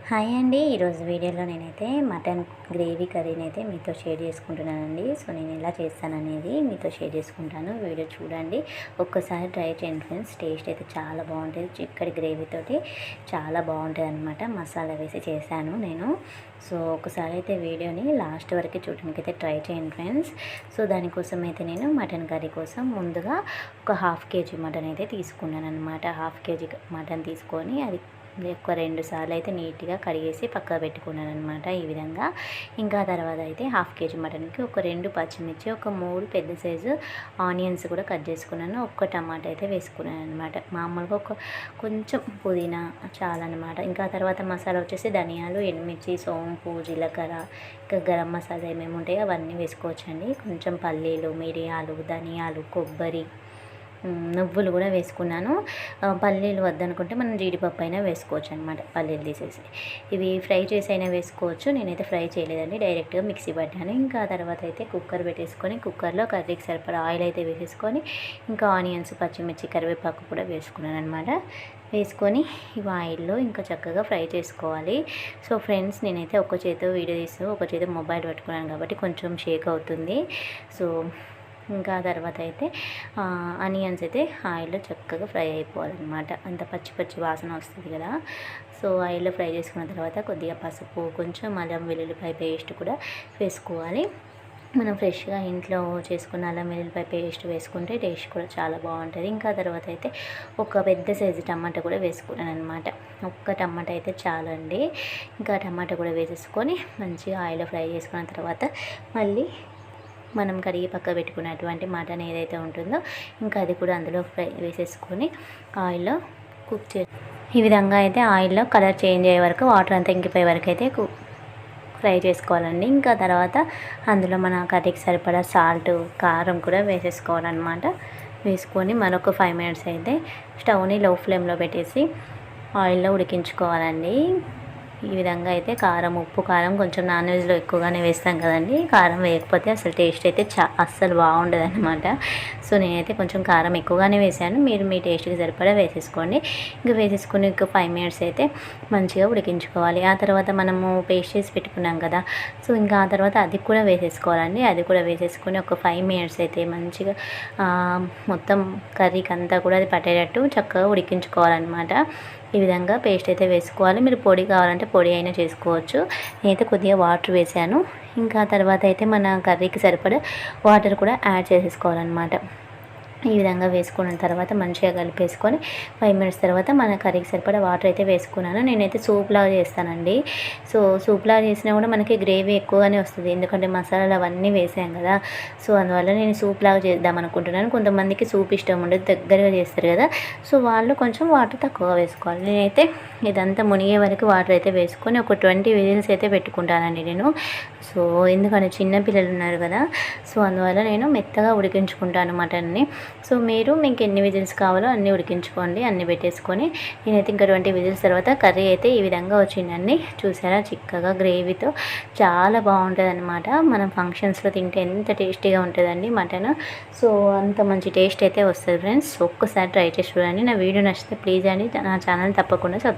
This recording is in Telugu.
హాయ్ అండి. ఈరోజు వీడియోలో నేనైతే మటన్ గ్రేవీ కర్రీని అయితే మీతో షేర్ చేసుకుంటున్నానండి. సో నేను ఎలా చేస్తాననేది మీతో షేర్ చేసుకుంటాను. వీడియో చూడండి, ఒక్కసారి ట్రై చేయండి ఫ్రెండ్స్. టేస్ట్ అయితే చాలా బాగుంటుంది. చిక్కటి గ్రేవీతోటి చాలా బాగుంటుంది అనమాట. మసాలా వేసి చేశాను నేను. సో ఒకసారి అయితే వీడియోని లాస్ట్ వరకు చూడడానికి అయితే ట్రై చేయండి ఫ్రెండ్స్. సో దానికోసం అయితే నేను మటన్ కర్రీ కోసం ముందుగా ఒక హాఫ్ కేజీ మటన్ అయితే తీసుకున్నాను అనమాట. హాఫ్ కేజీ మటన్ తీసుకొని అది ఒక 2 సార్లు అయితే నీట్గా కడిగేసి పక్కన పెట్టుకున్నాను అనమాట. ఈ విధంగా ఇంకా తర్వాత అయితే హాఫ్ కేజీ మటన్కి ఒక 2 పచ్చిమిర్చి, ఒక 3 పెద్ద సైజు ఆనియన్స్ కూడా కట్ చేసుకున్నాను. ఒక్క టమాటా అయితే వేసుకున్నాను అనమాట. మామూలుగా కొంచెం పుదీనా చాలన్నమాట. ఇంకా తర్వాత మసాలా వచ్చేసి ధనియాలు, ఎండుమిర్చి, సోంపు, జీలకర్ర, ఇంకా గరం మసాలా ఏమేమి ఉంటాయో అవన్నీ వేసుకోవచ్చండి. కొంచెం పల్లీలు, మిరియాలు, ధనియాలు, కొబ్బరి, నువ్వులు కూడా వేసుకున్నాను. పల్లీలు వద్దనుకుంటే మనం జీడిపప్పు అయినా వేసుకోవచ్చు అనమాట. పల్లీలు తీసేసి ఇవి ఫ్రై చేసి అయినా వేసుకోవచ్చు. నేనైతే ఫ్రై చేయలేదండి, డైరెక్ట్గా మిక్సీ పట్టాను. ఇంకా తర్వాత అయితే కుక్కర్ పెట్టేసుకొని కుక్కర్లో కర్రీకి సరిపడా ఆయిల్ అయితే వేసేసుకొని ఇంకా ఆనియన్స్, పచ్చిమిర్చి, కరివేపాకు కూడా వేసుకున్నాను అనమాట. వేసుకొని ఇవి ఆయిల్లో ఇంకా చక్కగా ఫ్రై చేసుకోవాలి. సో ఫ్రెండ్స్, నేనైతే ఒక చేతితో వీడియో తీస్తూ ఒక చేతితో మొబైల్ పట్టుకున్నాను కాబట్టి కొంచెం షేక్ అవుతుంది. సో ఇంకా తర్వాత అయితే ఆనియన్స్ అయితే ఆయిల్లో చక్కగా ఫ్రై అయిపోవాలన్నమాట. అంత పచ్చి పచ్చి వాసన వస్తుంది కదా. సో ఆయిల్లో ఫ్రై చేసుకున్న తర్వాత కొద్దిగా పసుపు, కొంచెం అల్లం వెల్లుల్లిపాయ పేస్ట్ కూడా వేసుకోవాలి. మనం ఫ్రెష్గా ఇంట్లో చేసుకున్న అల్లం వెల్లుల్లిపాయ పేస్ట్ వేసుకుంటే టేస్ట్ కూడా చాలా బాగుంటుంది. ఇంకా తర్వాత అయితే ఒక పెద్ద సైజు టమాటా కూడా వేసుకున్నాను అనమాట. ఒక్క టమాటా అయితే చాలండి. ఇంకా టమాటా కూడా వేసేసుకొని మంచిగా ఆయిల్లో ఫ్రై చేసుకున్న తర్వాత మళ్ళీ మనం కడిగి పక్క పెట్టుకున్నటువంటి మటన్ ఏదైతే ఉంటుందో ఇంకా అది కూడా అందులో ఫ్రై వేసేసుకొని ఆయిల్లో కుక్ ఈ విధంగా అయితే ఆయిల్లో కలర్ చేంజ్ అయ్యే వరకు, వాటర్ అంతా ఇంకిపోయే వరకు అయితే ఫ్రై చేసుకోవాలండి. ఇంకా తర్వాత అందులో మన కర్రీకి సరిపడా సాల్ట్, కారం కూడా వేసేసుకోవాలన్నమాట. వేసుకొని మరొక 5 మినిట్స్ అయితే స్టవ్ని లో ఫ్లేమ్లో పెట్టేసి ఆయిల్లో ఉడికించుకోవాలండి. ఈ విధంగా అయితే కారం, ఉప్పు, కారం కొంచెం నాన్ వెజ్లో ఎక్కువగానే వేస్తాం కదండి. కారం వేయకపోతే అసలు టేస్ట్ అయితే అస్సలు బాగుండదు అనమాట. సో నేనైతే కొంచెం కారం ఎక్కువగానే వేసాను. మీరు మీ టేస్ట్కి సరిపడా వేసేసుకోండి. ఇంకా వేసేసుకొని ఒక 5 మినిట్స్ అయితే మంచిగా ఉడికించుకోవాలి. ఆ తర్వాత మనము పేస్ట్ చేసి పెట్టుకున్నాం కదా. సో ఇంకా ఆ తర్వాత అది కూడా వేసేసుకోవాలండి. అది కూడా వేసేసుకొని ఒక 5 మినిట్స్ అయితే మంచిగా మొత్తం కర్రీకి అంతా కూడా అది పట్టేటట్టు చక్కగా ఉడికించుకోవాలన్నమాట. ఈ విధంగా పేస్ట్ అయితే వేసుకోవాలి. మీరు పొడి కావాలంటే పొడి అయినా చేసుకోవచ్చు. నేనైతే కొద్దిగా వాటర్ వేసాను. ఇంకా తర్వాత అయితే మన కర్రీకి సరిపడా వాటర్ కూడా యాడ్ చేసేసుకోవాలన్నమాట. ఈ విధంగా వేసుకున్న తర్వాత మంచిగా కలిపేసుకొని 5 మినిట్స్ తర్వాత మన కర్రీకి సరిపడా వాటర్ అయితే వేసుకున్నాను. నేనైతే సూప్ లాగా చేస్తానండి. సో సూప్ లాగా చేసినా కూడా మనకి గ్రేవీ ఎక్కువగానే వస్తుంది, ఎందుకంటే మసాలాలు అవన్నీ వేసాం కదా. సో అందువల్ల నేను సూప్ లాగా చేద్దాం అనుకుంటున్నాను. కొంతమందికి సూప్ ఇష్టం ఉండదు, దగ్గరగా చేస్తారు కదా. సో వాళ్ళు కొంచెం వాటర్ తక్కువగా వేసుకోవాలి. నేనైతే ఇదంతా మునిగే వరకు వాటర్ అయితే వేసుకొని ఒక 20 విజిల్స్ అయితే పెట్టుకుంటానండి నేను. సో ఎందుకంటే చిన్న పిల్లలు ఉన్నారు కదా. సో అందువల్ల నేను మెత్తగా ఉడికించుకుంటాను మటన్ని. సో మీకు ఎన్ని విజిల్స్ కావాలో అన్నీ ఉడికించుకోండి. అన్నీ పెట్టేసుకొని నేనైతే ఇంకా 20 విజిల్స్ తర్వాత కర్రీ అయితే ఈ విధంగా వచ్చిందండి. చూసారా, చిక్కగా గ్రేవీతో చాలా బాగుంటుంది అనమాట. మనం ఫంక్షన్స్లో తింటే ఎంత టేస్టీగా ఉంటుందండి మటన్. సో అంత మంచి టేస్ట్ అయితే వస్తుంది ఫ్రెండ్స్. ఒక్కసారి ట్రై చేసి చూడండి. నా వీడియో నచ్చితే ప్లీజ్ అండి నా ఛానల్ తప్పకుండా సబ్స్క్రైబ్